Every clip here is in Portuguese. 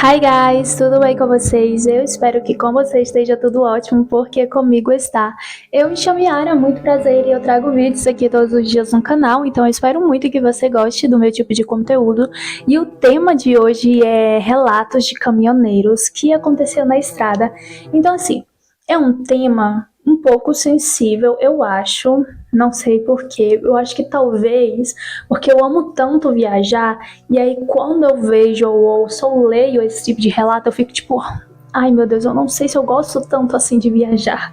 Hi guys, tudo bem com vocês? Eu espero que com vocês esteja tudo ótimo, porque comigo está. Eu me chamo Yara, muito prazer, e eu trago vídeos aqui todos os dias no canal, então eu espero muito que você goste do meu tipo de conteúdo. E o tema de hoje é relatos de caminhoneiros que aconteceu na estrada. Então assim, é um tema um pouco sensível, eu acho, não sei porquê, eu acho que talvez porque eu amo tanto viajar, e aí quando eu vejo ou ouço ou leio esse tipo de relato, eu fico tipo, ai meu Deus, eu não sei se eu gosto tanto assim de viajar,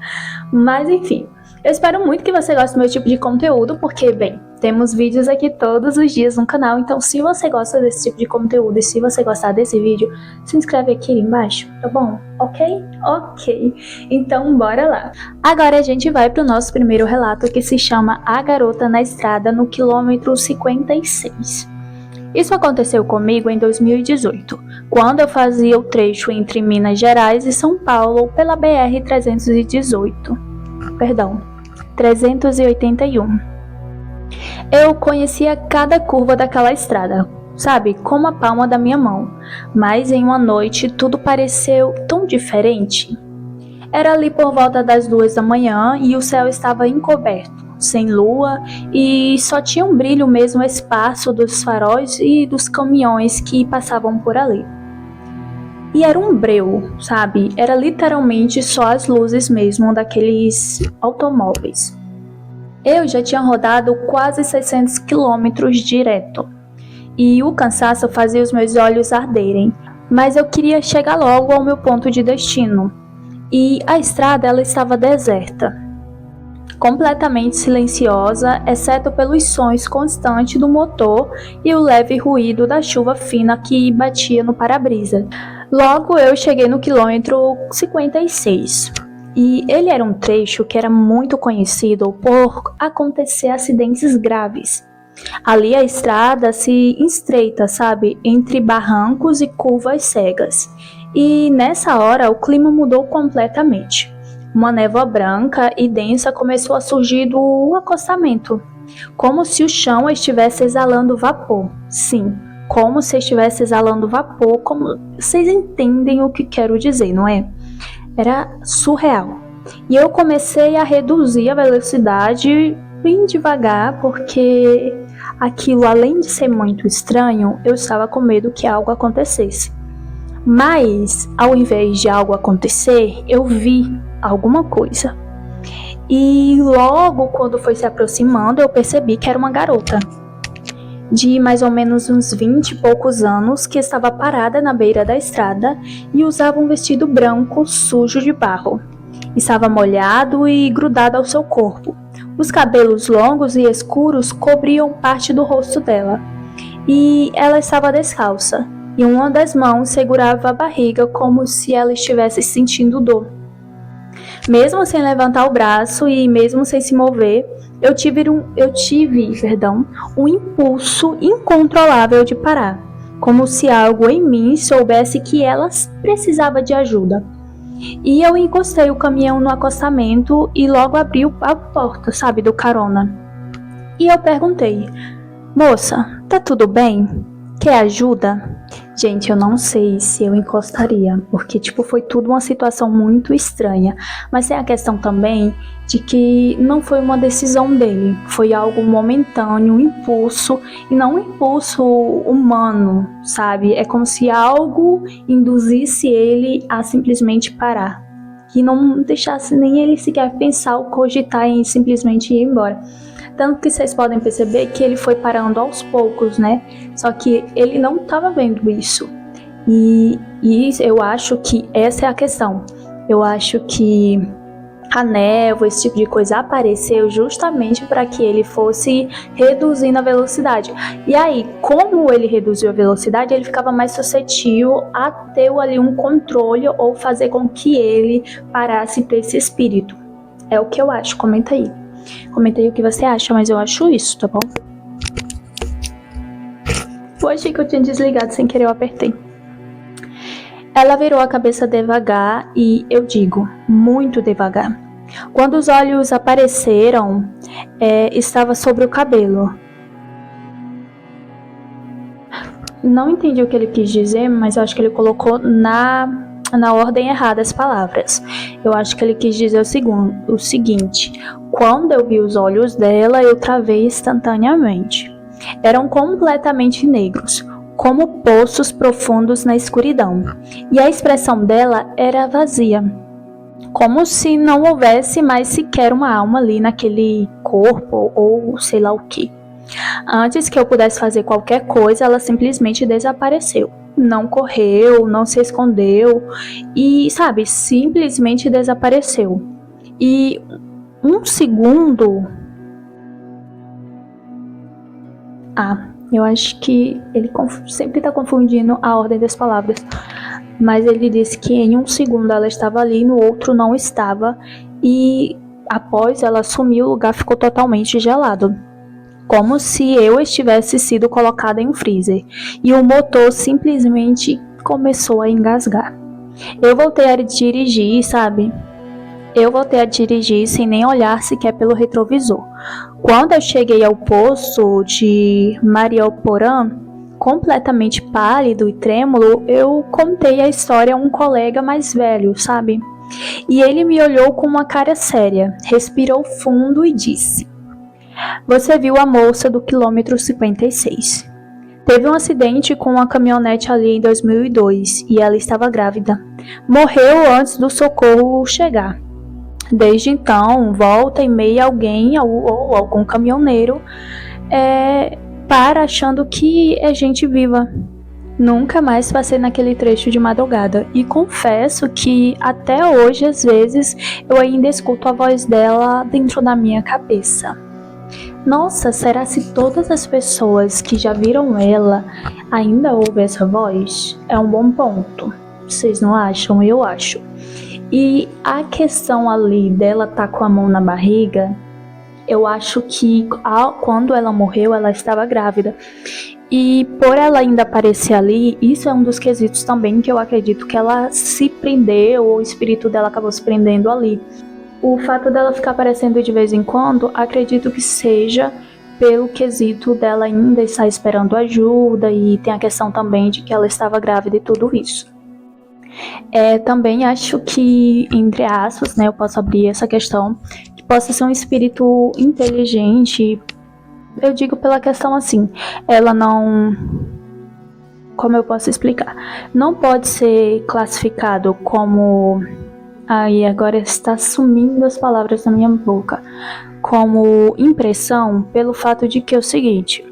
mas enfim. Eu espero muito que você goste do meu tipo de conteúdo, porque, bem, temos vídeos aqui todos os dias no canal, então se você gosta desse tipo de conteúdo e se você gostar desse vídeo, se inscreve aqui embaixo, tá bom? Ok? Ok. Então, bora lá. Agora a gente vai pro nosso primeiro relato, que se chama A Garota na Estrada, no quilômetro 56. Isso aconteceu comigo em 2018, quando eu fazia o trecho entre Minas Gerais e São Paulo pela BR-381. 381. Eu conhecia cada curva daquela estrada, sabe, como a palma da minha mão, mas em uma noite tudo pareceu tão diferente. Era ali por volta das 2 da manhã e o céu estava encoberto, sem lua, e só tinha um brilho mesmo esparso dos faróis e dos caminhões que passavam por ali. E era um breu, sabe? Era literalmente só as luzes mesmo daqueles automóveis. Eu já tinha rodado quase 600 quilômetros direto, e o cansaço fazia os meus olhos arderem, mas eu queria chegar logo ao meu ponto de destino. E a estrada ela estava deserta, completamente silenciosa, exceto pelos sons constantes do motor e o leve ruído da chuva fina que batia no para-brisa. Logo eu cheguei no quilômetro 56. E ele era um trecho que era muito conhecido por acontecer acidentes graves. Ali a estrada se estreita, sabe, entre barrancos e curvas cegas. E nessa hora o clima mudou completamente. Uma névoa branca e densa começou a surgir do acostamento, como se o chão estivesse exalando vapor. Sim, como se estivesse exalando vapor, como vocês entendem o que quero dizer, não é? Era surreal. E eu comecei a reduzir a velocidade bem devagar, porque aquilo, além de ser muito estranho, eu estava com medo que algo acontecesse. Mas, ao invés de algo acontecer, eu vi alguma coisa. E logo quando foi se aproximando, eu percebi que era uma garota de mais ou menos uns 20 e poucos anos, que estava parada na beira da estrada e usava um vestido branco sujo de barro. Estava molhado e grudado ao seu corpo. Os cabelos longos e escuros cobriam parte do rosto dela. E ela estava descalça, e uma das mãos segurava a barriga como se ela estivesse sentindo dor. Mesmo sem levantar o braço e mesmo sem se mover, eu tive um impulso incontrolável de parar, como se algo em mim soubesse que ela precisava de ajuda. E eu encostei o caminhão no acostamento e logo abri a porta, sabe, do carona. E eu perguntei: moça, tá tudo bem? Quer ajuda? Gente, eu não sei se eu encostaria, porque foi tudo uma situação muito estranha, mas tem a questão também de que não foi uma decisão dele, foi algo momentâneo, um impulso, e não um impulso humano, sabe? É como se algo induzisse ele a simplesmente parar, que não deixasse nem ele sequer pensar ou cogitar em simplesmente ir embora. Tanto que vocês podem perceber que ele foi parando aos poucos, né? Só que ele não estava vendo isso. E eu acho que essa é a questão. Eu acho que a névoa, esse tipo de coisa, apareceu justamente para que ele fosse reduzindo a velocidade. E aí, como ele reduziu a velocidade, ele ficava mais suscetível a ter ali um controle ou fazer com que ele parasse para esse espírito. É o que eu acho. Comenta aí. Comenta aí o que você acha, mas eu acho isso, tá bom? Eu achei que eu tinha desligado sem querer, eu apertei. Ela virou a cabeça devagar e, eu digo, muito devagar. Quando os olhos apareceram, estava sobre o cabelo. Não entendi o que ele quis dizer, mas eu acho que ele colocou na ordem errada as palavras. Eu acho que ele quis dizer o seguinte: quando eu vi os olhos dela, eu travei instantaneamente. Eram completamente negros, como poços profundos na escuridão, e a expressão dela era vazia, como se não houvesse mais sequer uma alma ali naquele corpo ou sei lá o que. Antes que eu pudesse fazer qualquer coisa, ela simplesmente desapareceu. Não correu, não se escondeu e, sabe, simplesmente desapareceu. E um segundo. Eu acho que ele sempre está confundindo a ordem das palavras. Mas ele disse que em um segundo ela estava ali, no outro não estava. E após ela sumir, o lugar ficou totalmente gelado, como se eu estivesse sido colocada em um freezer, e o motor simplesmente começou a engasgar. Eu voltei a dirigir, sabe? Eu voltei a dirigir sem nem olhar sequer pelo retrovisor. Quando eu cheguei ao posto de Mariaporã, completamente pálido e trêmulo, eu contei a história a um colega mais velho, sabe? E ele me olhou com uma cara séria, respirou fundo e disse: "Você viu a moça do quilômetro 56. Teve um acidente com uma caminhonete ali em 2002 e ela estava grávida. Morreu antes do socorro chegar. Desde então, volta e meia alguém ou algum caminhoneiro para achando que é gente viva. Nunca mais passei naquele trecho de madrugada e confesso que até hoje, às vezes, eu ainda escuto a voz dela dentro da minha cabeça." Nossa, será se todas as pessoas que já viram ela ainda ouvem essa voz? É um bom ponto. Vocês não acham? Eu acho. E a questão ali dela tá com a mão na barriga, eu acho que quando ela morreu, ela estava grávida. E por ela ainda aparecer ali, isso é um dos quesitos também que eu acredito que ela se prendeu, ou o espírito dela acabou se prendendo ali. O fato dela ficar aparecendo de vez em quando, acredito que seja pelo quesito dela ainda estar esperando ajuda, e tem a questão também de que ela estava grávida e tudo isso. Também acho que, entre aspas, né, eu posso abrir essa questão, que possa ser um espírito inteligente. Eu digo pela questão assim, ela não... Como eu posso explicar? Não pode ser classificado como... Aí agora está sumindo as palavras da minha boca. Como impressão, pelo fato de que é o seguinte...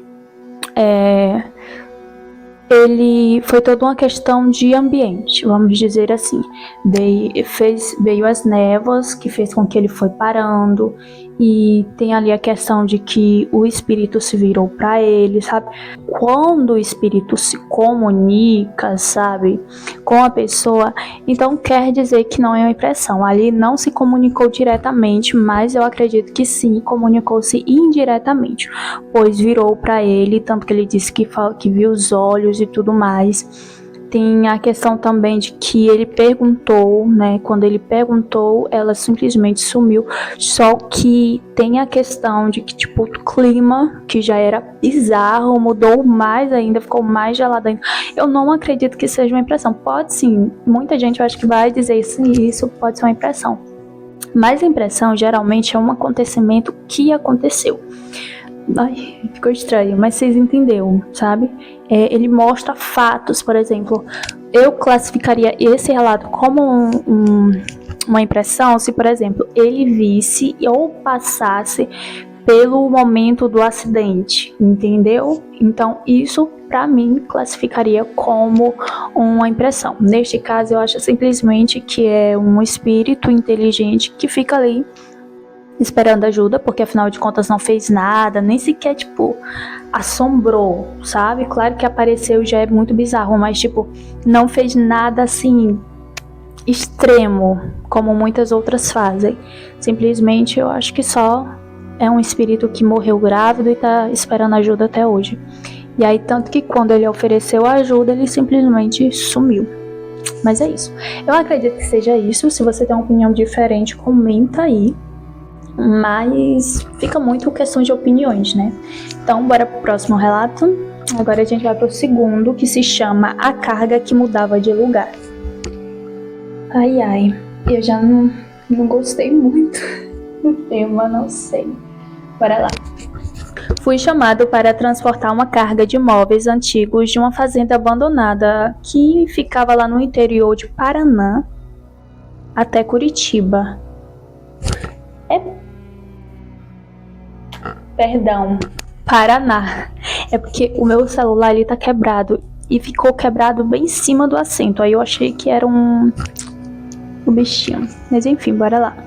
Ele foi toda uma questão de ambiente, vamos dizer assim. Veio as névoas, que fez com que ele foi parando, e tem ali a questão de que o espírito se virou para ele, sabe? Quando o espírito se comunica, sabe, com a pessoa, então quer dizer que não é uma impressão. Ali não se comunicou diretamente, mas eu acredito que sim, comunicou-se indiretamente, pois virou para ele, tanto que ele disse que viu os olhos e tudo mais. Tem a questão também de que ele perguntou, né? Quando ele perguntou, ela simplesmente sumiu. Só que tem a questão de que, tipo, o clima, que já era bizarro, mudou mais ainda, ficou mais gelado ainda. Eu não acredito que seja uma impressão. Pode sim, muita gente eu acho que vai dizer isso pode ser uma impressão. Mas a impressão geralmente é um acontecimento que aconteceu. Ai, ficou estranho, mas vocês entenderam, sabe? Ele mostra fatos, por exemplo. Eu classificaria esse relato como uma impressão se, por exemplo, ele visse ou passasse pelo momento do acidente, entendeu? Então, isso, para mim, classificaria como uma impressão. Neste caso, eu acho simplesmente que é um espírito inteligente que fica ali esperando ajuda, porque afinal de contas não fez nada, nem sequer, tipo, assombrou, sabe? Claro que apareceu já é muito bizarro, mas, tipo, não fez nada, assim, extremo, como muitas outras fazem. Simplesmente, eu acho que só é um espírito que morreu grávido e tá esperando ajuda até hoje. E aí, tanto que quando ele ofereceu ajuda, ele simplesmente sumiu. Mas é isso. Eu acredito que seja isso. Se você tem uma opinião diferente, comenta aí. Mas fica muito questão de opiniões, né? Então, bora pro próximo relato. Agora a gente vai pro segundo, que se chama A Carga que Mudava de Lugar. Ai, ai, eu já não gostei muito do tema, não sei. Bora lá. Fui chamado para transportar uma carga de móveis antigos de uma fazenda abandonada que ficava lá no interior de Paraná até Curitiba. Perdão, Paraná. É porque o meu celular ali tá quebrado e ficou quebrado bem em cima do assento. Aí eu achei que era um bichinho. Mas enfim, bora lá.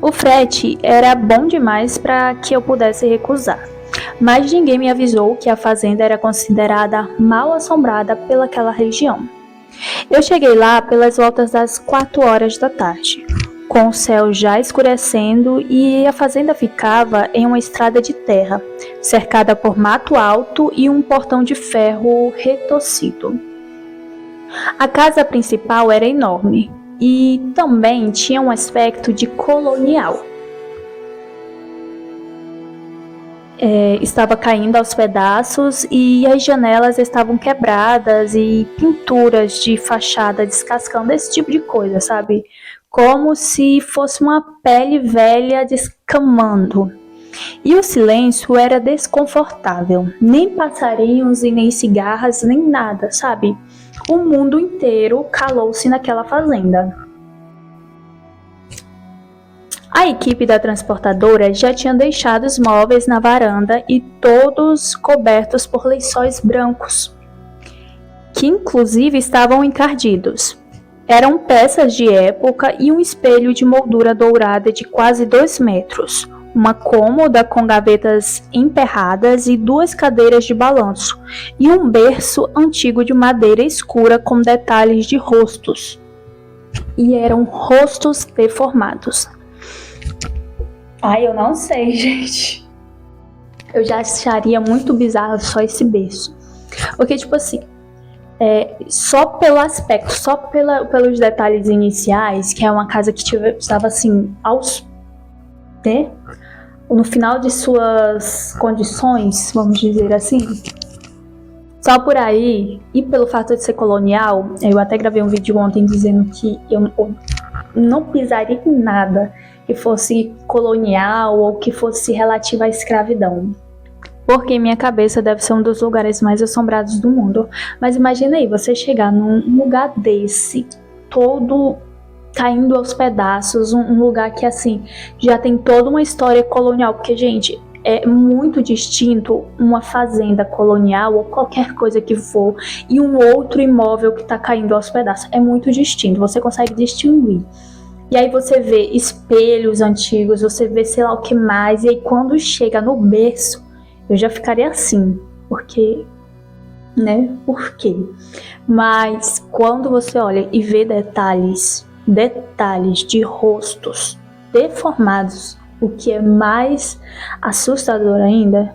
O frete era bom demais para que eu pudesse recusar. Mas ninguém me avisou que a fazenda era considerada mal assombrada pelaquela região. Eu cheguei lá pelas voltas das 4 horas da tarde, com o céu já escurecendo e a fazenda ficava em uma estrada de terra, cercada por mato alto e um portão de ferro retorcido. A casa principal era enorme e também tinha um aspecto de colonial. Estava caindo aos pedaços e as janelas estavam quebradas e pinturas de fachada descascando, esse tipo de coisa, sabe? Como se fosse uma pele velha descamando. E o silêncio era desconfortável, nem passarinhos e nem cigarras, nem nada, sabe? O mundo inteiro calou-se naquela fazenda. A equipe da transportadora já tinha deixado os móveis na varanda e todos cobertos por lençóis brancos, que inclusive estavam encardidos. Eram peças de época e um espelho de moldura dourada de quase 2 metros, uma cômoda com gavetas emperradas e 2 cadeiras de balanço, e um berço antigo de madeira escura com detalhes de rostos. E eram rostos deformados. Ai, eu não sei, gente. Eu já acharia muito bizarro só esse berço. Porque, tipo assim, só pelo aspecto, só pelos detalhes iniciais, que é uma casa que estava assim, no final de suas condições, vamos dizer assim. Só por aí, e pelo fato de ser colonial, eu até gravei um vídeo ontem dizendo que eu não pisaria em nada que fosse colonial ou que fosse relativo à escravidão. Porque minha cabeça deve ser um dos lugares mais assombrados do mundo. Mas imagina aí, você chegar num lugar desse, todo caindo aos pedaços, um lugar que assim, já tem toda uma história colonial. Porque, gente, é muito distinto uma fazenda colonial ou qualquer coisa que for e um outro imóvel que está caindo aos pedaços. É muito distinto, você consegue distinguir. E aí você vê espelhos antigos, você vê sei lá o que mais, e aí quando chega no berço, eu já ficaria assim, porque, né, por quê? Mas quando você olha e vê detalhes de rostos deformados, o que é mais assustador ainda,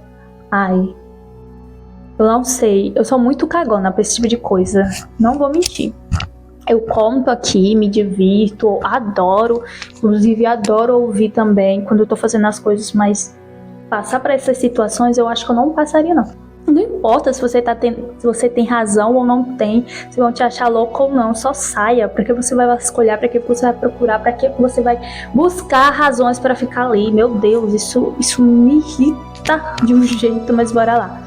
ai, eu não sei, eu sou muito cagona pra esse tipo de coisa, não vou mentir. Eu conto aqui, me divirto, adoro, inclusive adoro ouvir também quando eu tô fazendo as coisas, mas passar por essas situações eu acho que eu não passaria não. Não importa se você tem razão ou não tem, se vão te achar louco ou não, só saia, porque você vai vasculhar, para que você vai procurar, para que você vai buscar razões para ficar ali. Meu Deus, isso me irrita de um jeito, mas bora lá.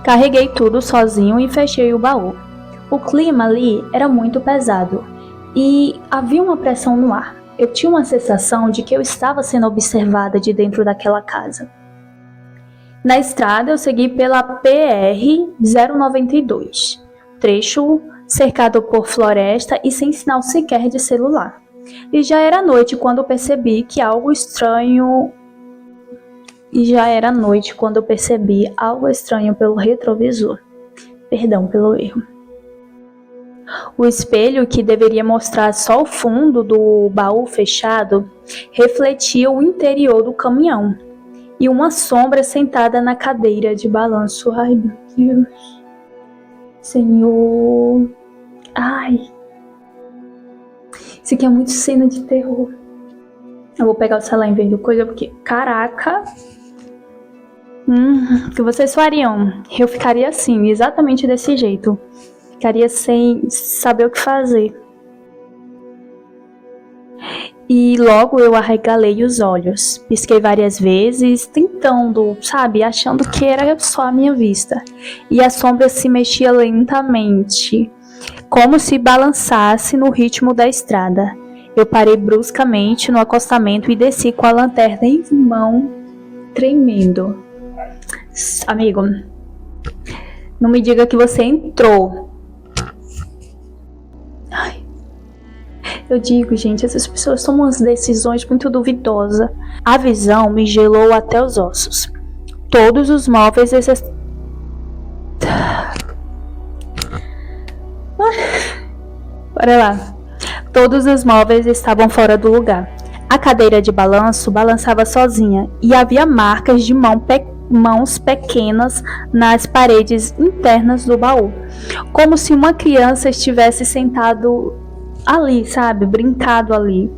Carreguei tudo sozinho e fechei o baú. O clima ali era muito pesado e havia uma pressão no ar. Eu tinha uma sensação de que eu estava sendo observada de dentro daquela casa. Na estrada eu segui pela PR-092, trecho cercado por floresta e sem sinal sequer de celular. E já era noite quando percebi algo estranho pelo retrovisor. Perdão pelo erro. O espelho, que deveria mostrar só o fundo do baú fechado, refletia o interior do caminhão e uma sombra sentada na cadeira de balanço. Ai, meu Deus. Senhor. Ai. Isso aqui é muito cena de terror. Eu vou pegar o celular em vez do coisa, porque, caraca. Que vocês fariam? Eu ficaria assim, exatamente desse jeito. Ficaria sem saber o que fazer. E logo eu arregalei os olhos. Pisquei várias vezes, tentando, sabe, achando que era só a minha vista. E a sombra se mexia lentamente, como se balançasse no ritmo da estrada. Eu parei bruscamente no acostamento e desci com a lanterna em mão, tremendo. Amigo, não me diga que você entrou. Ai, eu digo, gente, essas pessoas tomam umas decisões muito duvidosas. A visão me gelou até os ossos. Todos os móveis Bora lá. Todos os móveis estavam fora do lugar. A cadeira de balanço balançava sozinha e havia marcas de mãos pequenas nas paredes internas do baú, como se uma criança estivesse sentado ali, sabe, brincado ali,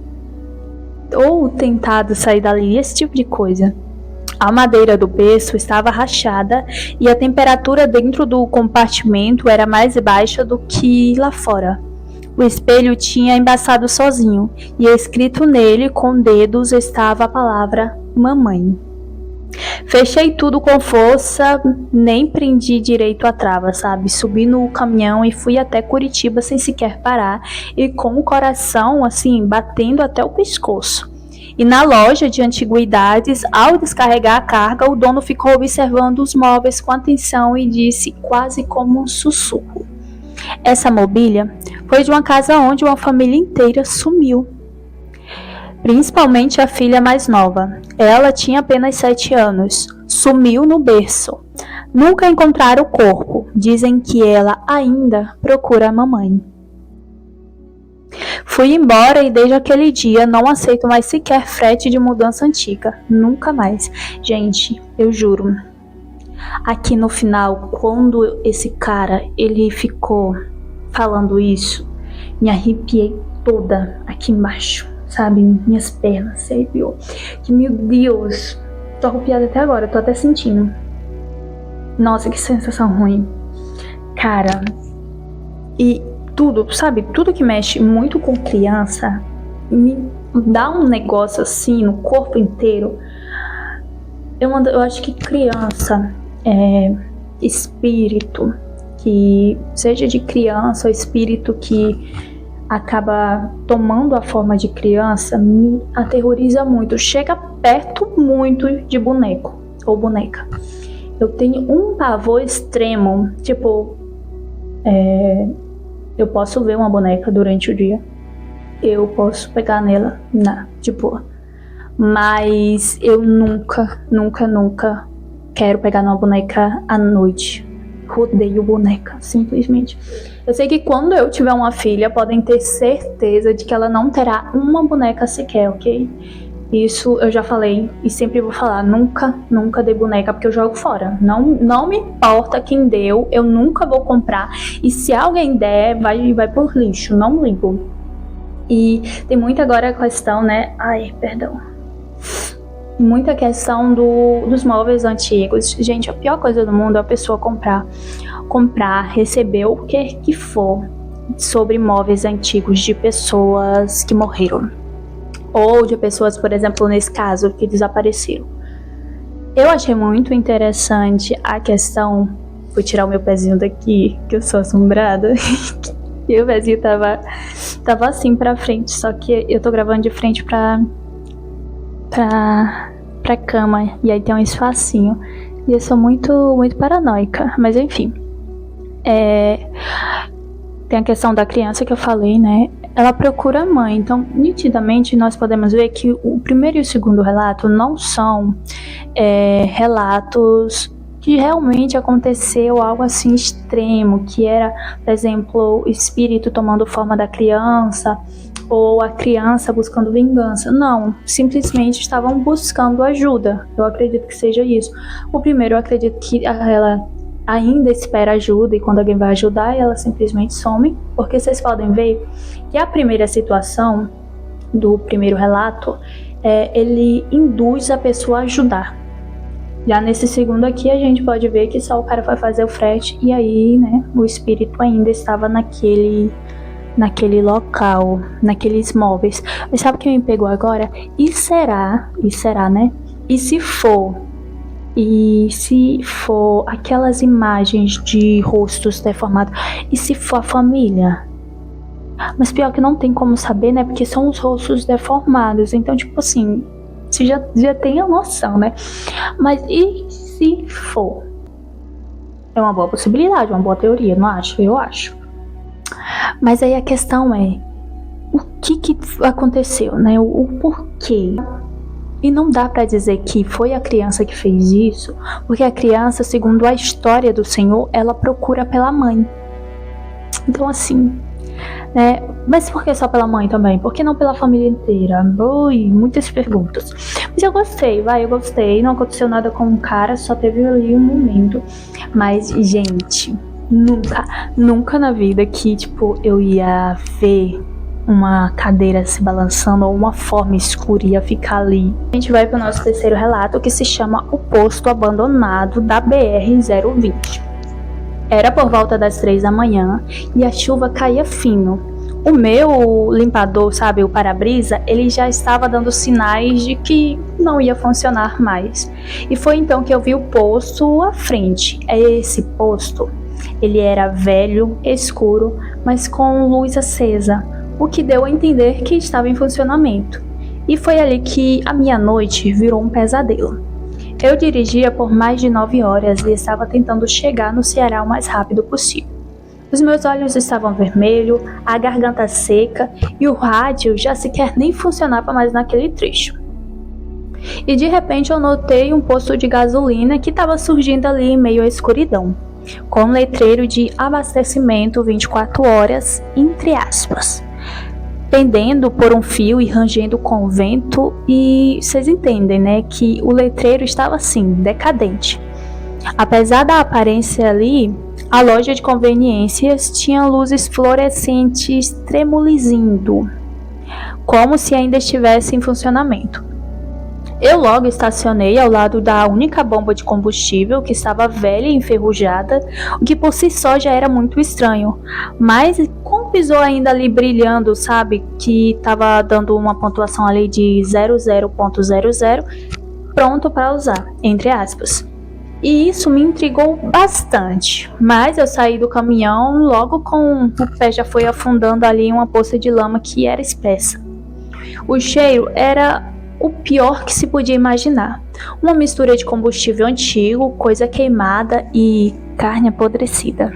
ou tentado sair dali, esse tipo de coisa. A madeira do berço estava rachada e a temperatura dentro do compartimento era mais baixa do que lá fora. O espelho tinha embaçado sozinho e escrito nele com dedos estava a palavra mamãe. Fechei tudo com força, nem prendi direito a trava, sabe? Subi no caminhão e fui até Curitiba sem sequer parar e com o coração, assim, batendo até o pescoço. E na loja de antiguidades, ao descarregar a carga, o dono ficou observando os móveis com atenção e disse, quase como um sussurro: essa mobília foi de uma casa onde uma família inteira sumiu. Principalmente a filha mais nova. Ela tinha apenas 7 anos. Sumiu no berço. Nunca encontraram o corpo. Dizem que ela ainda procura a mamãe. Fui embora e desde aquele dia não aceito mais sequer frete de mudança antiga. Nunca mais. Gente, eu juro. Aqui no final, quando esse cara, ele ficou falando isso, me arrepiei toda aqui embaixo. Sabe, minhas pernas se arrepiou. Que meu Deus, tô arrepiada até agora, tô até sentindo. Nossa, que sensação ruim. Cara, e tudo, sabe, tudo que mexe muito com criança me dá um negócio assim no corpo inteiro. Eu acho que criança é espírito, que seja de criança ou espírito que acaba tomando a forma de criança, me aterroriza muito. Chega perto muito de boneco ou boneca. Eu tenho um pavor extremo. Tipo, eu posso ver uma boneca durante o dia. Eu posso pegar nela, tipo. Mas eu nunca quero pegar numa boneca à noite. Odeio boneca, simplesmente. Eu sei que quando eu tiver uma filha, podem ter certeza de que ela não terá uma boneca sequer, ok? Isso eu já falei e sempre vou falar. Nunca dei boneca porque eu jogo fora. Não me importa quem deu, eu nunca vou comprar. E se alguém der, vai por lixo, não ligo. E tem muita agora a questão, né? Ai, perdão. Muita questão dos móveis antigos. Gente, a pior coisa do mundo é a pessoa comprar, receber o que for sobre móveis antigos de pessoas que morreram. Ou de pessoas, por exemplo, nesse caso, que desapareceram. Eu achei muito interessante a questão. Vou tirar o meu pezinho daqui, que eu sou assombrada. E o pezinho tava assim pra frente, só que eu tô gravando de frente pra cama, e aí tem um espacinho. E eu sou muito paranoica, mas enfim. Tem a questão da criança que eu falei, né? Ela procura a mãe, então nitidamente nós podemos ver que o primeiro e o segundo relato não são relatos que realmente aconteceu algo assim extremo, que era, por exemplo, o espírito tomando forma da criança, ou a criança buscando vingança. Não, simplesmente estavam buscando ajuda. Eu acredito que seja isso. O primeiro, eu acredito que ela ainda espera ajuda, e quando alguém vai ajudar, ela simplesmente some, porque vocês podem ver que a primeira situação do primeiro relato, ele induz a pessoa a ajudar. Já nesse segundo aqui, a gente pode ver que só o cara foi fazer o frete e aí, né, o espírito ainda estava naquele local, naqueles móveis. Mas sabe o que me pegou agora? E será, né? E se for aquelas imagens de rostos deformados? E se for a família? Mas pior que não tem como saber, né? Porque são os rostos deformados. Então, tipo assim, você já tem a noção, né? Mas e se for? É uma boa possibilidade, uma boa teoria, não acho? Eu acho. Mas aí a questão é, o que aconteceu, né? O porquê? E não dá pra dizer que foi a criança que fez isso, porque a criança, segundo a história do Senhor, ela procura pela mãe. Então assim, né? Mas por que só pela mãe também? Por que não pela família inteira? Ui, muitas perguntas. Mas eu gostei. Não aconteceu nada com o cara, só teve ali um momento. Mas, gente, nunca na vida que, tipo, eu ia ver uma cadeira se balançando ou uma forma escura ia ficar ali. A gente vai para o nosso terceiro relato, que se chama O Posto Abandonado da BR-020. Era por volta das 3 da manhã e a chuva caía fino. O meu limpador, sabe, o para-brisa, ele já estava dando sinais de que não ia funcionar mais. E foi então que eu vi o posto à frente. Esse posto, ele era velho, escuro, mas com luz acesa, o que deu a entender que estava em funcionamento. E foi ali que a minha noite virou um pesadelo. Eu dirigia por mais de 9 horas e estava tentando chegar no Ceará o mais rápido possível. Os meus olhos estavam vermelhos, a garganta seca e o rádio já sequer nem funcionava mais naquele trecho. E de repente eu notei um posto de gasolina que estava surgindo ali em meio à escuridão, com um letreiro de abastecimento 24 horas, entre aspas, pendendo por um fio e rangendo com o vento, e vocês entendem, né, que o letreiro estava assim, decadente. Apesar da aparência ali, a loja de conveniências tinha luzes fluorescentes tremulizindo, como se ainda estivesse em funcionamento. Eu logo estacionei ao lado da única bomba de combustível, que estava velha e enferrujada, o que por si só já era muito estranho. Mas como pisou ainda ali brilhando, sabe, que estava dando uma pontuação ali de 00.00, pronto para usar, entre aspas. E isso me intrigou bastante, mas eu saí do caminhão logo com o pé já foi afundando ali em uma poça de lama que era espessa. O cheiro era o pior que se podia imaginar. Uma mistura de combustível antigo, coisa queimada e carne apodrecida.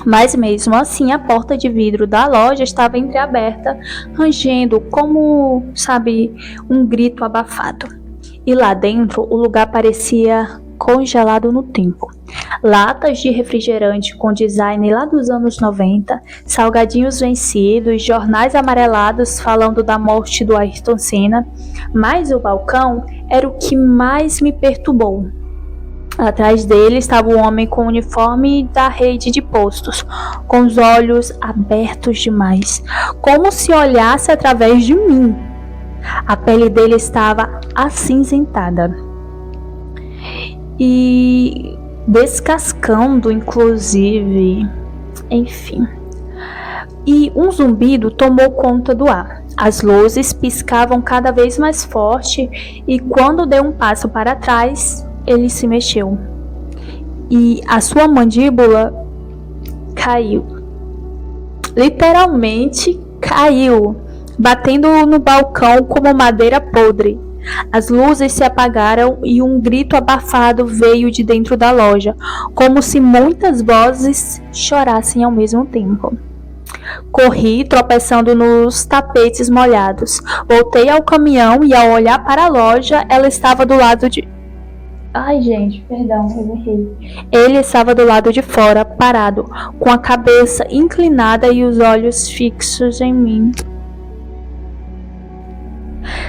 Mas mesmo assim a porta de vidro da loja estava entreaberta, rangendo como, sabe, um grito abafado. E lá dentro o lugar parecia congelado no tempo. Latas de refrigerante com design lá dos anos 90, salgadinhos vencidos, jornais amarelados falando da morte do Ayrton Senna, mas o balcão era o que mais me perturbou. Atrás dele estava um homem com o uniforme da rede de postos, com os olhos abertos demais, como se olhasse através de mim. A pele dele estava acinzentada e descascando, inclusive, enfim. E um zumbido tomou conta do ar. As luzes piscavam cada vez mais forte e quando deu um passo para trás, ele se mexeu. E a sua mandíbula caiu. Literalmente caiu, batendo no balcão como madeira podre. As luzes se apagaram e um grito abafado veio de dentro da loja, como se muitas vozes chorassem ao mesmo tempo. Corri, tropeçando nos tapetes molhados. Voltei ao caminhão e, ao olhar para a loja, ela estava do lado de... Ai, gente, perdão, eu errei. Ele estava do lado de fora, parado, com a cabeça inclinada e os olhos fixos em mim.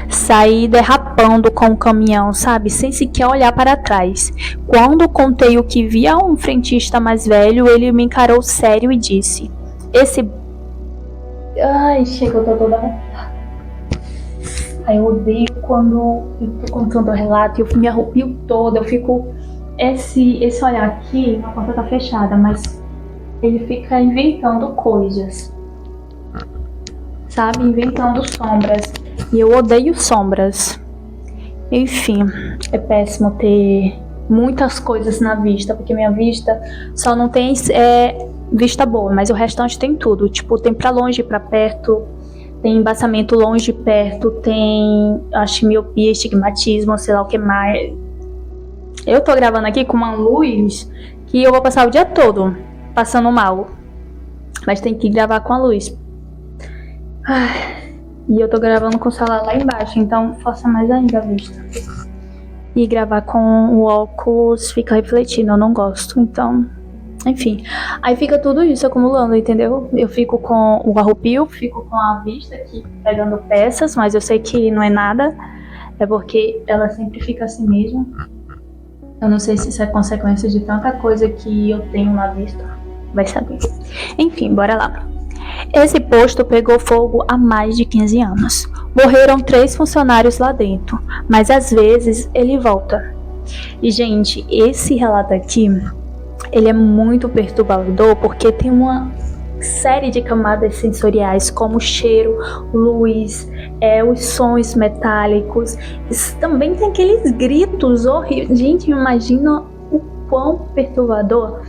Saí derrapando com o caminhão, sabe, sem sequer olhar para trás. Quando contei o que vi a um frentista mais velho, ele me encarou sério e disse: Ai, chegou, tô toda... Aí eu odeio quando eu tô contando o relato e eu me arrepio toda, eu fico... Esse olhar aqui, a porta tá fechada, mas ele fica inventando coisas, sabe? Inventando sombras. E eu odeio sombras. Enfim, é péssimo ter muitas coisas na vista, porque minha vista só não tem vista boa, mas o restante tem tudo. Tipo, tem pra longe e pra perto, tem embaçamento longe e perto, tem, acho, miopia, estigmatismo, sei lá o que mais. Eu tô gravando aqui com uma luz que eu vou passar o dia todo passando mal, mas tem que gravar com a luz. E eu tô gravando com o celular lá embaixo, então força mais ainda a vista. E gravar com o óculos fica refletindo, eu não gosto, então... Enfim, aí fica tudo isso acumulando, entendeu? Eu fico com o arrepio, fico com a vista aqui pegando peças, mas eu sei que não é nada, é porque ela sempre fica assim mesmo. Eu não sei se isso é consequência de tanta coisa que eu tenho na vista, vai saber. Enfim, bora lá. Esse posto pegou fogo há mais de 15 anos. Morreram 3 funcionários lá dentro, mas às vezes ele volta. E, gente, esse relato aqui, ele é muito perturbador porque tem uma série de camadas sensoriais como cheiro, luz, os sons metálicos. Também tem aqueles gritos horríveis. Gente, imagina o quão perturbador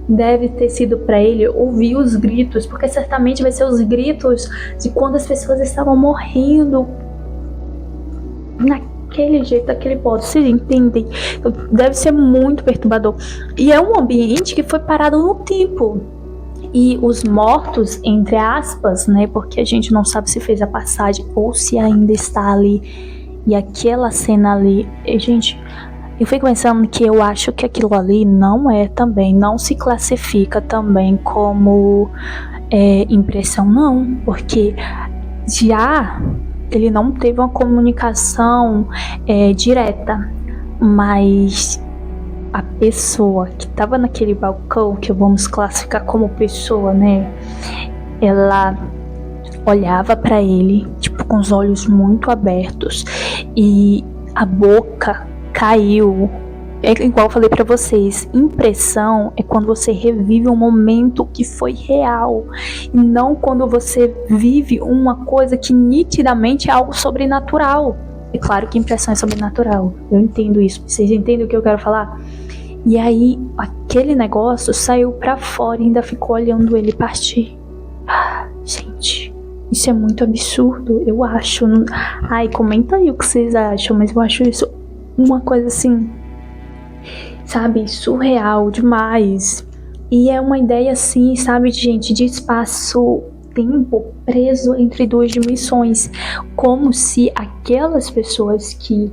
deve ter sido para ele ouvir os gritos, porque certamente vai ser os gritos de quando as pessoas estavam morrendo naquele jeito, daquele modo, vocês entendem? Deve ser muito perturbador. E é um ambiente que foi parado no tempo. E os mortos, entre aspas, né, porque a gente não sabe se fez a passagem ou se ainda está ali. E aquela cena ali, gente... Eu fico pensando que eu acho que aquilo ali não se classifica também como impressão, não, porque já ele não teve uma comunicação direta, mas a pessoa que estava naquele balcão, que vamos classificar como pessoa, né, ela olhava para ele, tipo, com os olhos muito abertos e a boca caiu. É igual eu falei pra vocês, impressão é quando você revive um momento que foi real, e não quando você vive uma coisa que nitidamente é algo sobrenatural. É claro que impressão é sobrenatural, eu entendo isso, vocês entendem o que eu quero falar? E aí, aquele negócio saiu pra fora e ainda ficou olhando ele partir. Gente, isso é muito absurdo, eu acho. Ai, comenta aí o que vocês acham, mas eu acho isso uma coisa assim, sabe, surreal demais. E é uma ideia assim, sabe, de gente, de espaço-tempo preso entre 2 dimensões, como se aquelas pessoas que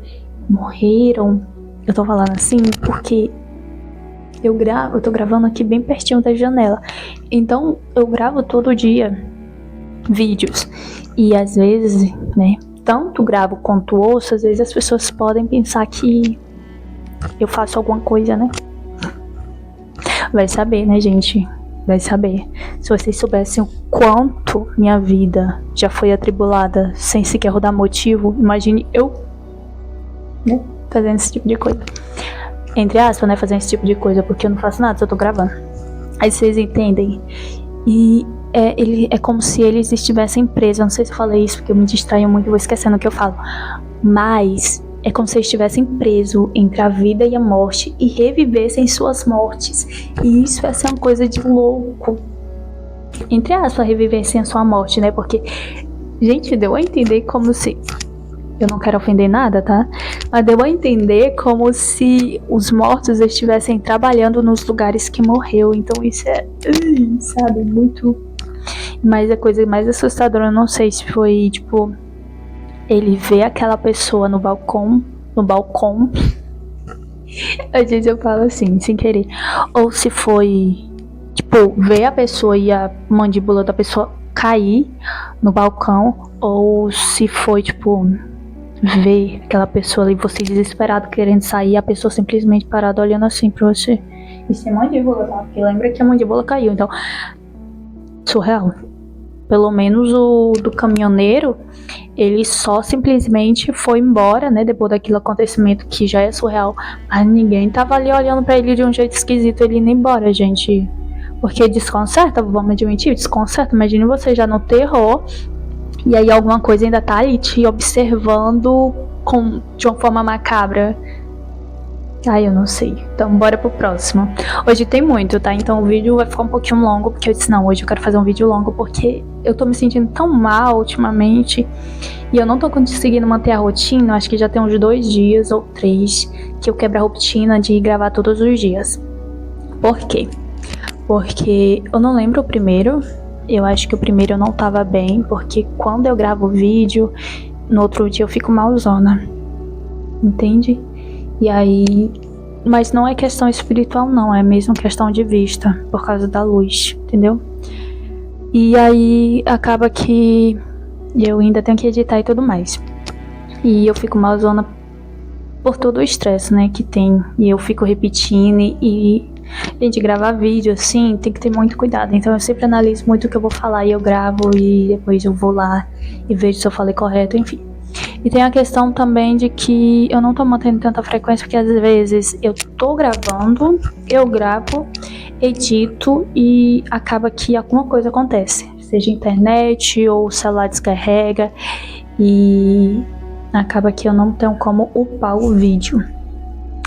morreram, eu tô falando assim porque eu tô gravando aqui bem pertinho da janela, então eu gravo todo dia vídeos, e às vezes, né, tanto gravo quanto ouço, às vezes as pessoas podem pensar que eu faço alguma coisa, né? Vai saber, né, gente? Vai saber. Se vocês soubessem o quanto minha vida já foi atribulada sem sequer rodar motivo, imagine eu, né, fazendo esse tipo de coisa. Entre aspas, né, fazendo esse tipo de coisa, porque eu não faço nada, só tô gravando. Aí vocês entendem. E é como se eles estivessem presos. Eu não sei se eu falei isso porque eu me distraio muito e vou esquecendo o que eu falo, mas é como se eles estivessem presos entre a vida e a morte e revivessem suas mortes. E isso é uma coisa de louco, entre aspas, revivessem a sua morte, né? Porque, gente, deu a entender como se... Eu não quero ofender nada, tá? Mas deu a entender como se os mortos estivessem trabalhando nos lugares que morreu. Então isso sabe, muito... Mas a coisa mais assustadora, eu não sei se foi, tipo, ele vê aquela pessoa no balcão. Às vezes eu falo assim, sem querer. Ou se foi, tipo, ver a pessoa e a mandíbula da pessoa cair no balcão. Ou se foi, tipo, ver aquela pessoa ali, você desesperado querendo sair, a pessoa simplesmente parada olhando assim pra você. Isso é mandíbula, tá? Porque lembra que a mandíbula caiu, então... Surreal. Pelo menos o do caminhoneiro, ele só simplesmente foi embora, né? Depois daquele acontecimento que já é surreal. Mas ninguém tava ali olhando pra ele de um jeito esquisito, ele indo embora, gente. Porque desconcerta, vamos admitir, desconcerta. Imagine você já no terror, e aí alguma coisa ainda tá ali te observando de uma forma macabra. Ai, eu não sei. Então, bora pro próximo. Hoje tem muito, tá? Então o vídeo vai ficar um pouquinho longo, porque eu disse, não, hoje eu quero fazer um vídeo longo, porque eu tô me sentindo tão mal ultimamente, e eu não tô conseguindo manter a rotina. Acho que já tem uns 2 dias ou 3 que eu quebro a rotina de gravar todos os dias. Por quê? Porque eu não lembro o primeiro. Eu acho que o primeiro eu não tava bem, porque quando eu gravo o vídeo, no outro dia eu fico malzona. Entende? E aí, mas não é questão espiritual não, é mesmo questão de vista, por causa da luz, entendeu? E aí, acaba que eu ainda tenho que editar e tudo mais. E eu fico malzona por todo o estresse, né, que tem. E eu fico repetindo e gente, gravar vídeo assim, tem que ter muito cuidado. Então eu sempre analiso muito o que eu vou falar e eu gravo e depois eu vou lá e vejo se eu falei correto, enfim. E tem a questão também de que eu não tô mantendo tanta frequência, porque às vezes eu tô gravando, eu gravo, edito e acaba que alguma coisa acontece. Seja internet ou o celular descarrega e acaba que eu não tenho como upar o vídeo.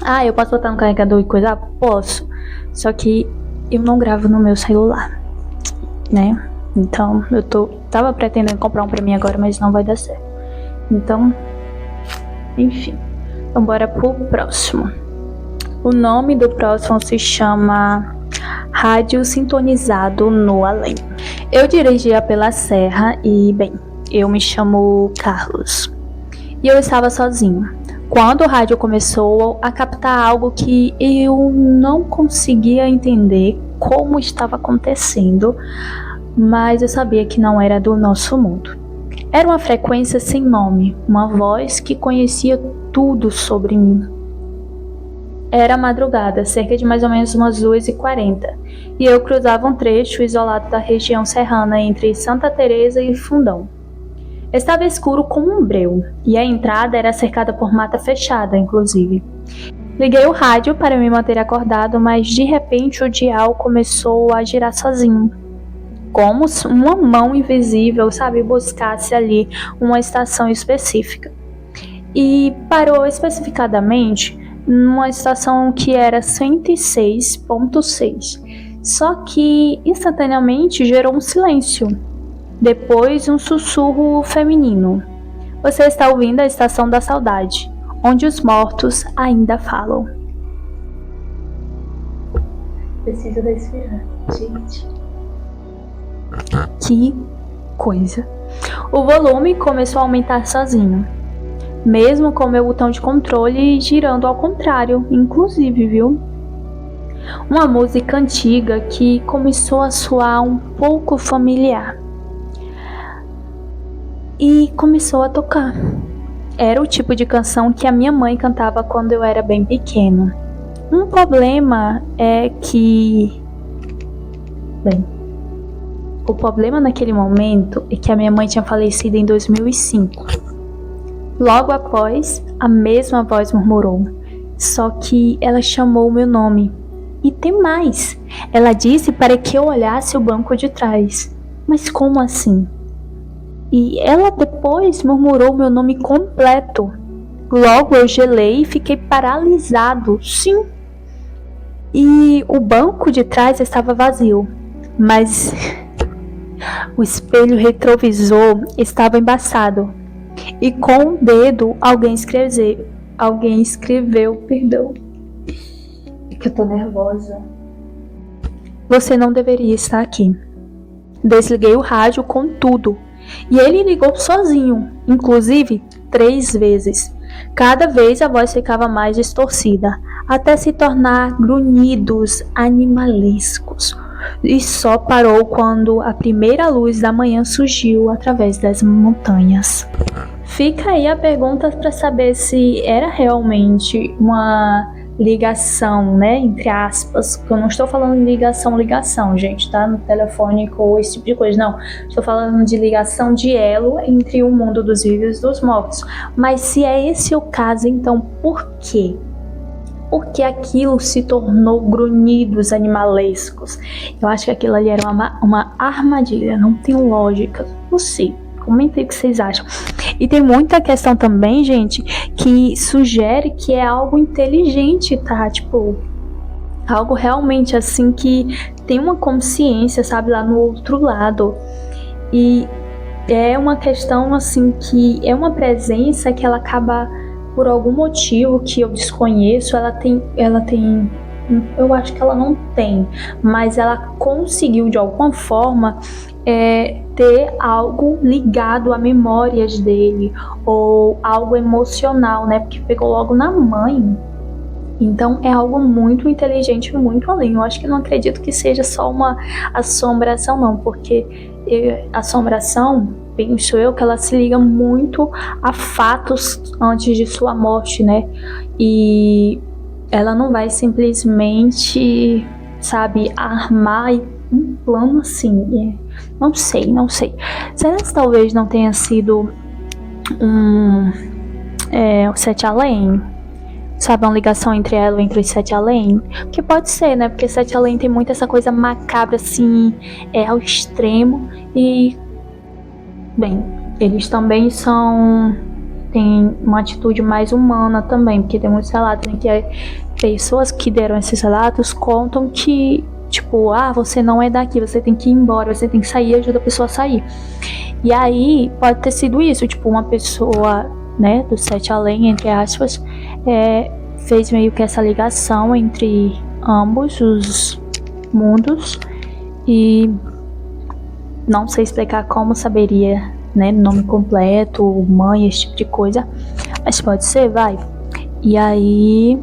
Ah, eu posso botar no carregador e coisa? Posso. Só que eu não gravo no meu celular, né? Então eu tava pretendendo comprar um pra mim agora, mas não vai dar certo. Então, enfim. Então bora pro próximo. O nome do próximo se chama Rádio Sintonizado no Além. Eu dirigia pela serra e, bem, eu me chamo Carlos. E eu estava sozinho quando o rádio começou a captar algo que eu não conseguia entender como estava acontecendo, mas eu sabia que não era do nosso mundo. Era uma frequência sem nome, uma voz que conhecia tudo sobre mim. Era madrugada, cerca de mais ou menos umas 2h40, e eu cruzava um trecho isolado da região serrana entre Santa Teresa e Fundão. Estava escuro como um breu, e a entrada era cercada por mata fechada, inclusive. Liguei o rádio para me manter acordado, mas de repente o dial começou a girar sozinho. Como se uma mão invisível, sabe, buscasse ali uma estação específica. E parou especificadamente numa estação que era 106.6. Só que instantaneamente gerou um silêncio. Depois um sussurro feminino. Você está ouvindo a Estação da Saudade, onde os mortos ainda falam. Preciso respirar, gente. Que coisa. O volume começou a aumentar sozinho, mesmo com meu botão de controle girando ao contrário, inclusive, viu? Uma música antiga que começou a soar um pouco familiar. E começou a tocar. Era o tipo de canção que a minha mãe cantava quando eu era bem pequeno. Um problema é que... Bem, o problema naquele momento é que a minha mãe tinha falecido em 2005. Logo após, a mesma voz murmurou, só que ela chamou o meu nome. E tem mais, ela disse para que eu olhasse o banco de trás. Mas como assim? E ela depois murmurou meu nome completo. Logo eu gelei e fiquei paralisado, sim. E o banco de trás estava vazio, mas o espelho retrovisor estava embaçado. E com o dedo alguém escreveu, perdão. É que eu tô nervosa. Você não deveria estar aqui. Desliguei o rádio com tudo. E ele ligou sozinho, inclusive 3 vezes. Cada vez a voz ficava mais distorcida, até se tornar grunhidos animalescos. E só parou quando a primeira luz da manhã surgiu através das montanhas. Fica aí a pergunta para saber se era realmente uma ligação, né, entre aspas, porque eu não estou falando de ligação, gente, tá, no telefônico ou esse tipo de coisa, não, estou falando de ligação de elo entre o mundo dos vivos e dos mortos. Mas se é esse o caso, então por quê? Porque aquilo se tornou grunhidos animalescos. Eu acho que aquilo ali era uma armadilha, não tem lógica, não sei. Comentem o que vocês acham. E tem muita questão também, gente, que sugere que é algo inteligente, tá? Tipo, algo realmente assim que tem uma consciência, sabe, lá no outro lado. E é uma questão assim que é uma presença que ela acaba, por algum motivo que eu desconheço, ela tem, eu acho que ela não tem, mas ela conseguiu de alguma forma ter algo ligado a memórias dele, ou algo emocional, né? Porque pegou logo na mãe. Então é algo muito inteligente, muito além. Eu acho que não acredito que seja só uma assombração, não, porque assombração, penso eu, que ela se liga muito a fatos antes de sua morte, né? E ela não vai simplesmente, sabe, armar um plano assim. Não sei. Será que talvez não tenha sido o Sete Além? Sabe, uma ligação entre ela e entre os Sete Além? Que pode ser, né? Porque Sete Além tem muito essa coisa macabra, assim, ao extremo. E, bem, eles também tem uma atitude mais humana também, porque tem muitos relatos em que pessoas que deram esses relatos contam que, tipo, você não é daqui, você tem que ir embora, você tem que sair, ajuda a pessoa a sair. E aí, pode ter sido isso, tipo, uma pessoa, né, do Sete Além, entre aspas, fez meio que essa ligação entre ambos os mundos e não sei explicar como saberia, né, nome completo, mãe, esse tipo de coisa, mas pode ser, vai. E aí,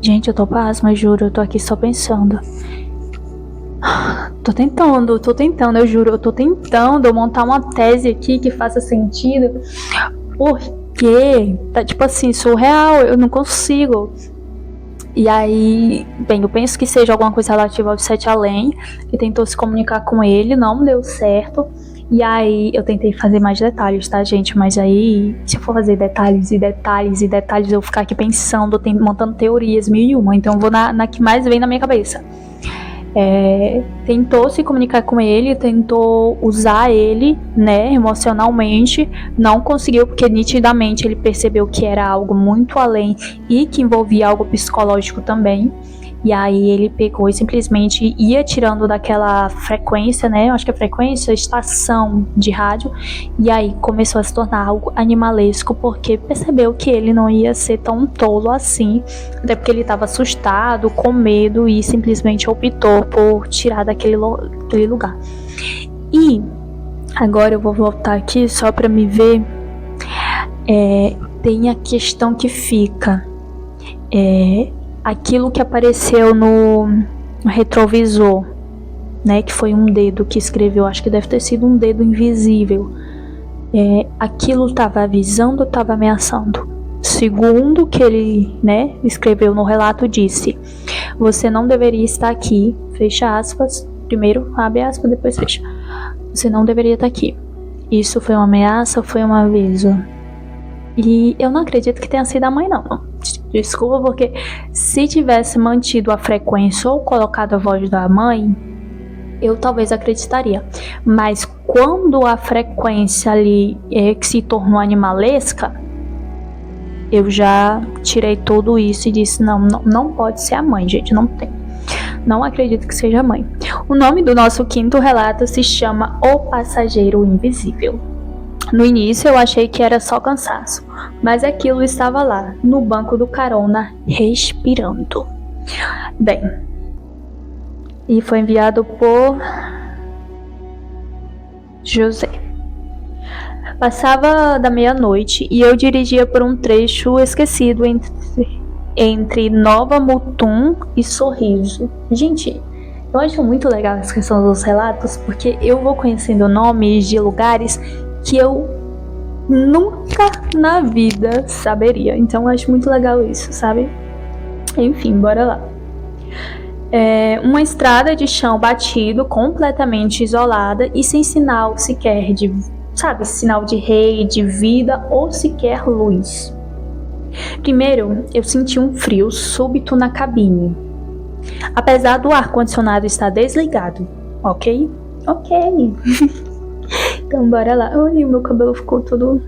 gente, eu tô pasma, juro, eu tô aqui só pensando. Tô tentando, eu juro, eu tô tentando montar uma tese aqui que faça sentido, porque tá tipo assim, surreal, eu não consigo. E aí, bem, eu penso que seja alguma coisa relativa ao Sete Além, que tentou se comunicar com ele, não deu certo. E aí eu tentei fazer mais detalhes, tá, gente? Mas aí, se eu for fazer detalhes, eu vou ficar aqui pensando, montando teorias mil e uma. Então eu vou na que mais vem na minha cabeça. Tentou se comunicar com ele, tentou usar ele, né, emocionalmente, não conseguiu, porque nitidamente ele percebeu que era algo muito além e que envolvia algo psicológico também. E aí ele pegou e simplesmente ia tirando daquela frequência, né? Eu acho que é frequência, estação de rádio. E aí começou a se tornar algo animalesco, porque percebeu que ele não ia ser tão tolo assim. Até porque ele estava assustado, com medo, e simplesmente optou por tirar daquele lugar. E agora eu vou voltar aqui só para me ver. Tem a questão que fica. Aquilo que apareceu no retrovisor, né, que foi um dedo que escreveu, acho que deve ter sido um dedo invisível. Aquilo estava avisando ou estava ameaçando? Segundo o que ele, né, escreveu no relato, disse: você não deveria estar aqui, fecha aspas, primeiro abre aspas, depois fecha. Você não deveria estar aqui. Isso foi uma ameaça ou foi um aviso? E eu não acredito que tenha sido a mãe, não. Desculpa, porque se tivesse mantido a frequência ou colocado a voz da mãe, eu talvez acreditaria. Mas quando a frequência ali que se tornou animalesca, eu já tirei tudo isso e disse, não pode ser a mãe, gente, não tem. Não acredito que seja a mãe. O nome do nosso quinto relato se chama O Passageiro Invisível. No início eu achei que era só cansaço, mas aquilo estava lá, no banco do carona, respirando. Bem, e foi enviado por José. Passava da meia-noite e eu dirigia por um trecho esquecido entre Nova Mutum e Sorriso. Gente, eu acho muito legal essa questão dos relatos, porque eu vou conhecendo nomes de lugares que eu nunca na vida saberia. Então eu acho muito legal isso, sabe? Enfim, bora lá. Uma estrada de chão batido, completamente isolada e sem sinal sequer de, sabe, sinal de rede, vida ou sequer luz. Primeiro, eu senti um frio súbito na cabine, apesar do ar-condicionado estar desligado, ok? Ok. Então bora lá. Ai, o meu cabelo ficou todo...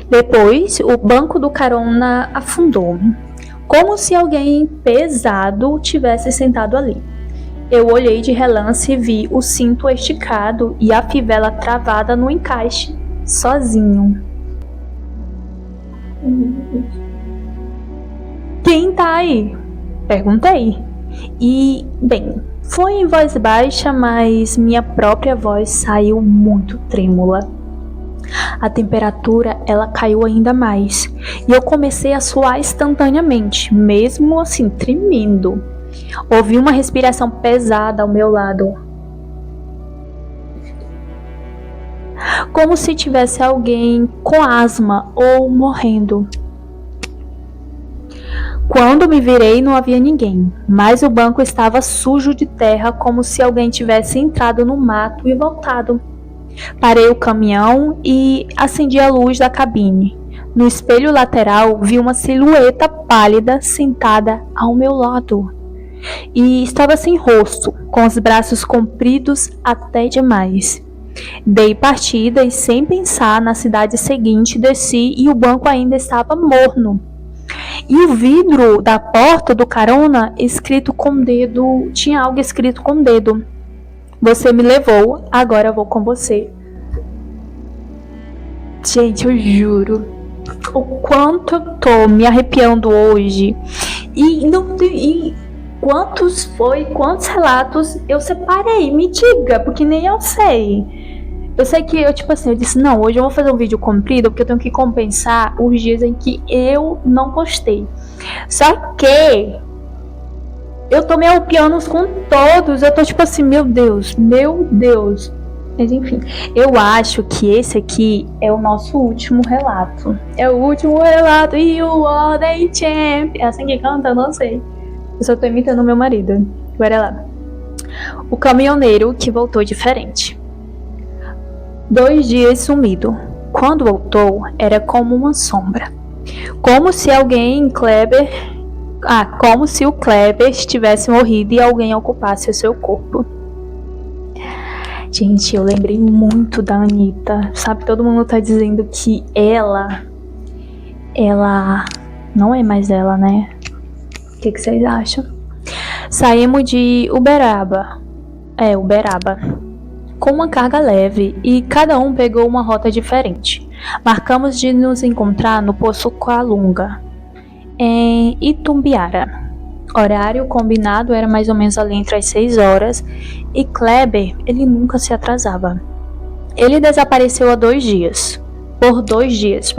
Depois, o banco do carona afundou, como se alguém pesado tivesse sentado ali. Eu olhei de relance e vi o cinto esticado e a fivela travada no encaixe, sozinho. Quem tá aí? Perguntei. E, bem, foi em voz baixa, mas minha própria voz saiu muito trêmula. A temperatura, ela caiu ainda mais, e eu comecei a suar instantaneamente, mesmo assim, tremendo. Ouvi uma respiração pesada ao meu lado, como se tivesse alguém com asma ou morrendo. Quando me virei, não havia ninguém, mas o banco estava sujo de terra, como se alguém tivesse entrado no mato e voltado. Parei o caminhão e acendi a luz da cabine. No espelho lateral, vi uma silhueta pálida sentada ao meu lado. E estava sem rosto, com os braços compridos até demais. Dei partida e, sem pensar, na cidade seguinte desci e o banco ainda estava morno. E o vidro da porta do carona, escrito com dedo, tinha algo escrito com dedo. Você me levou, agora eu vou com você. Gente, eu juro o quanto eu tô me arrepiando hoje. E quantos relatos eu separei? Me diga, porque nem eu sei. Eu sei que eu disse, não, hoje eu vou fazer um vídeo comprido, porque eu tenho que compensar os dias em que eu não postei. Só que eu tô me arrepiando com todos, eu tô tipo assim, meu Deus. Mas enfim, eu acho que esse aqui é o nosso último relato. É o último relato, You are the champ. É assim que canta? Eu não sei. Eu só tô imitando meu marido. Bora lá. O caminhoneiro que voltou diferente. 2 dias sumido. Quando voltou, era como uma sombra. Como se o Kleber tivesse morrido e alguém ocupasse o seu corpo. Gente, eu lembrei muito da Anitta. Sabe, todo mundo tá dizendo que ela não é mais ela, né? O que vocês acham? Saímos de Uberaba, com uma carga leve e cada um pegou uma rota diferente. Marcamos de nos encontrar no Poço Calunga, em Itumbiara. Horário combinado era mais ou menos ali entre as 6 horas e Kleber, ele nunca se atrasava. Ele desapareceu por 2 dias.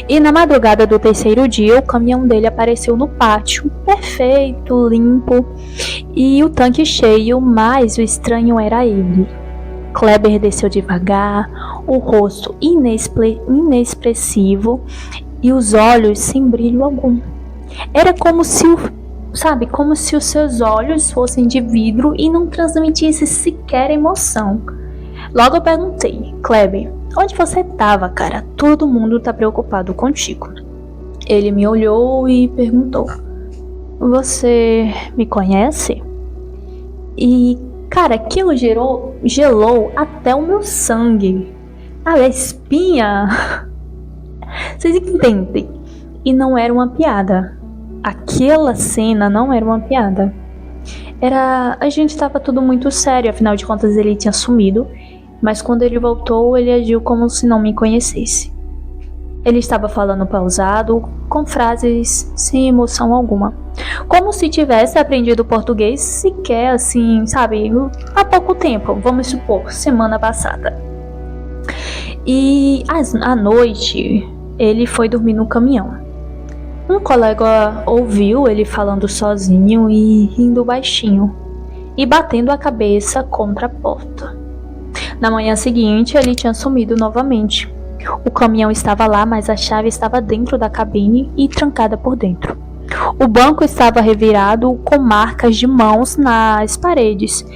E na madrugada do 3º dia, o caminhão dele apareceu no pátio, perfeito, limpo e o tanque cheio, mas o estranho era ele. Kleber desceu devagar, o rosto inexpressivo e os olhos sem brilho algum. Era como se os seus olhos fossem de vidro e não transmitisse sequer emoção. Logo eu perguntei, Kleber, onde você estava, cara? Todo mundo tá preocupado contigo. Ele me olhou e perguntou, você me conhece? E, cara, aquilo gelou até o meu sangue. A espinha. Vocês entendem? E não era uma piada. Aquela cena não era uma piada. A gente estava tudo muito sério, afinal de contas ele tinha sumido, mas quando ele voltou, ele agiu como se não me conhecesse. Ele estava falando pausado, com frases sem emoção alguma, como se tivesse aprendido português sequer assim, sabe, há pouco tempo, vamos supor, semana passada. E à noite, ele foi dormir no caminhão. Um colega ouviu ele falando sozinho e rindo baixinho, e batendo a cabeça contra a porta. Na manhã seguinte, ele tinha sumido novamente. O caminhão estava lá, mas a chave estava dentro da cabine e trancada por dentro. O banco estava revirado com marcas de mãos nas paredes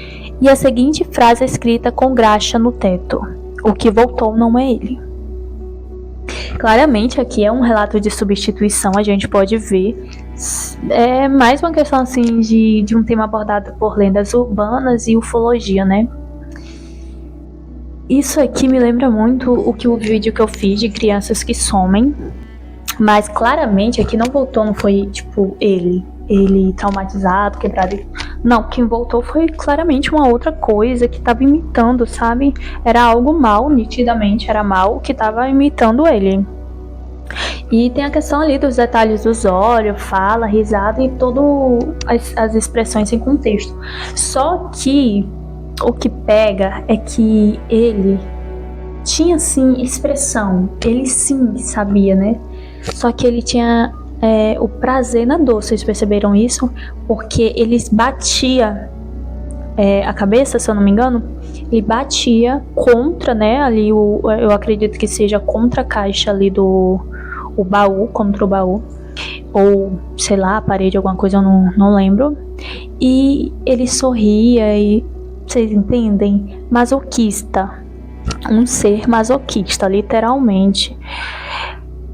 e a seguinte frase escrita com graxa no teto: "O que voltou não é ele". Claramente aqui é um relato de substituição, a gente pode ver. É mais uma questão assim de um tema abordado por lendas urbanas e ufologia, né? Isso aqui me lembra muito o vídeo que eu fiz de crianças que somem. Mas claramente aqui não voltou, não foi tipo ele traumatizado, quebrado. Não, quem voltou foi claramente uma outra coisa que tava imitando, sabe? Era algo mal, nitidamente era mal, que tava imitando ele. E tem a questão ali dos detalhes dos olhos, fala, risada e todas as expressões em contexto. Só que o que pega é que ele tinha sim expressão, ele sim sabia, né? Só que ele tinha o prazer na dor, vocês perceberam isso? Porque ele batia a cabeça, se eu não me engano, ele batia contra, né, ali eu acredito que seja contra a caixa ali do baú, contra o baú, ou sei lá, a parede, alguma coisa, eu não lembro. E ele sorria e, vocês entendem? Masoquista, um ser masoquista, literalmente.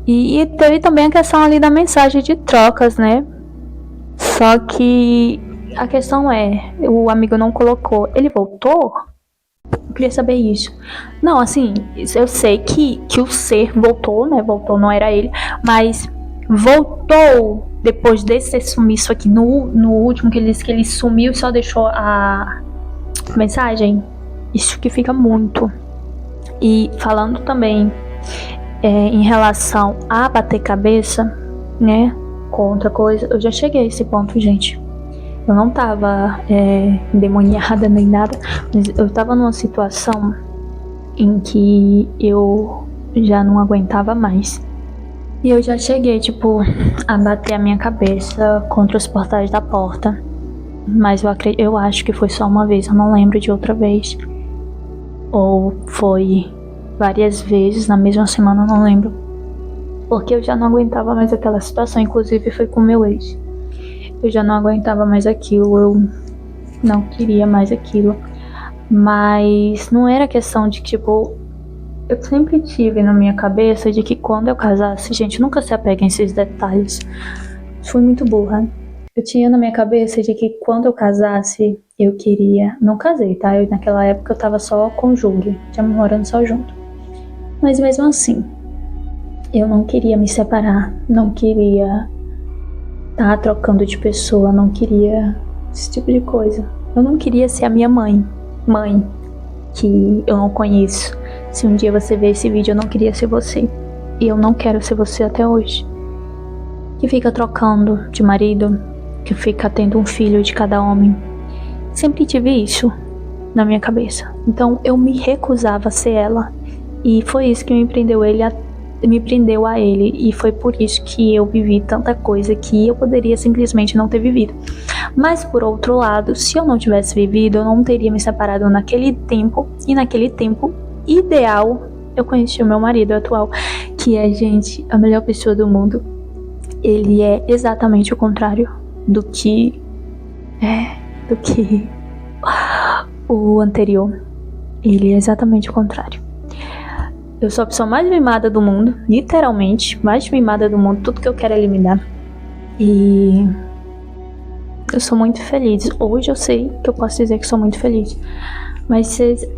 E teve também a questão ali da mensagem de trocas, né? Só que a questão é, o amigo não colocou, ele voltou? Eu queria saber isso. Não, assim, eu sei que o ser voltou, né? Voltou, não era ele, mas voltou depois desse sumiço aqui no último, que ele disse que ele sumiu e só deixou a mensagem. Isso que fica muito. E falando também em relação a bater cabeça, né, com outra coisa, eu já cheguei a esse ponto, gente. Eu não tava endemoniada nem nada, mas eu tava numa situação em que eu já não aguentava mais. E eu já cheguei, tipo, a bater a minha cabeça contra os portais da porta. Mas eu acho que foi só uma vez, eu não lembro de outra vez. Ou foi várias vezes na mesma semana, eu não lembro. Porque eu já não aguentava mais aquela situação, inclusive foi com meu ex. Eu já não aguentava mais aquilo, eu não queria mais aquilo. Mas não era questão de tipo, eu sempre tive na minha cabeça de que quando eu casasse, gente, nunca se apeguem a esses detalhes. Fui muito burra. Eu tinha na minha cabeça de que quando eu casasse, eu queria... Não casei, tá? Naquela época eu tava só com o Júlio, tínhamos morando só junto. Mas mesmo assim, eu não queria me separar, não queria estar trocando de pessoa, não queria esse tipo de coisa. Eu não queria ser a minha mãe, que eu não conheço. Se um dia você ver esse vídeo, eu não queria ser você. E eu não quero ser você até hoje. Que fica trocando de marido, que fica tendo um filho de cada homem. Sempre tive isso na minha cabeça. Então eu me recusava a ser ela. E foi isso que me prendeu a ele, e foi por isso que eu vivi tanta coisa que eu poderia simplesmente não ter vivido. Mas por outro lado, se eu não tivesse vivido, eu não teria me separado naquele tempo, e naquele tempo ideal eu conheci o meu marido atual, que é, gente, a melhor pessoa do mundo. Ele é exatamente o contrário do que o anterior. Ele é exatamente o contrário. Eu sou a pessoa mais mimada do mundo, literalmente, mais mimada do mundo, tudo que eu quero é ele me dar. E eu sou muito feliz. Hoje eu sei que eu posso dizer que sou muito feliz. Mas vocês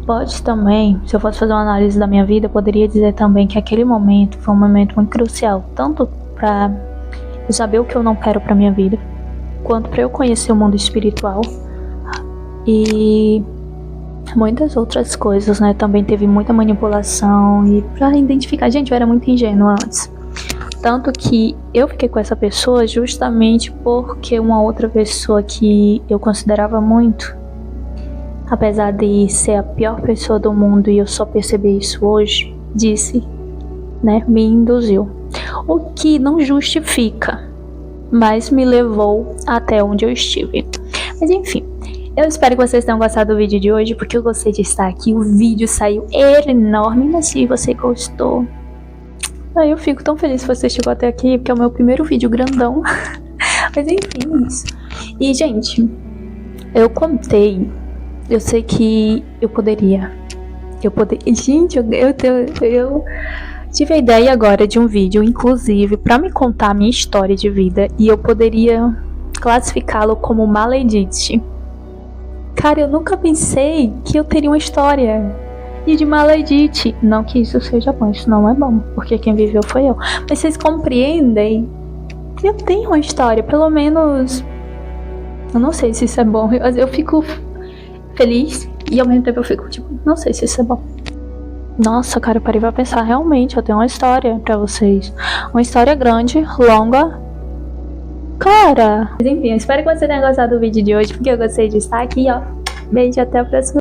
pode também, se eu fosse fazer uma análise da minha vida, eu poderia dizer também que aquele momento foi um momento muito crucial, tanto pra eu saber o que eu não quero pra minha vida, quanto pra eu conhecer o mundo espiritual. E muitas outras coisas, né? Também teve muita manipulação e pra identificar, gente, eu era muito ingênua antes. Tanto que eu fiquei com essa pessoa justamente porque uma outra pessoa que eu considerava muito, apesar de ser a pior pessoa do mundo e eu só percebi isso hoje, disse, né? Me induziu. O que não justifica, mas me levou até onde eu estive. Mas enfim. Eu espero que vocês tenham gostado do vídeo de hoje, porque eu gostei de estar aqui. O vídeo saiu enorme, mas se você gostou, aí eu fico tão feliz se você chegou até aqui, porque é o meu primeiro vídeo grandão. Mas enfim, é isso. E, gente, eu contei. Eu sei que eu poderia. Gente, eu tive a ideia agora de um vídeo, inclusive, pra me contar a minha história de vida. E eu poderia classificá-lo como Maledite. Cara, eu nunca pensei que eu teria uma história. E de Maledite. Não que isso seja bom, isso não é bom, porque quem viveu foi eu. Mas vocês compreendem que eu tenho uma história, pelo menos. Eu não sei se isso é bom. Eu fico feliz e ao mesmo tempo eu fico tipo, não sei se isso é bom. Nossa, cara, eu parei pra pensar. Realmente, eu tenho uma história pra vocês. Uma história grande, longa. Cara. Mas enfim, eu espero que você tenha gostado do vídeo de hoje, porque eu gostei de estar aqui, ó. Beijo, até o próximo.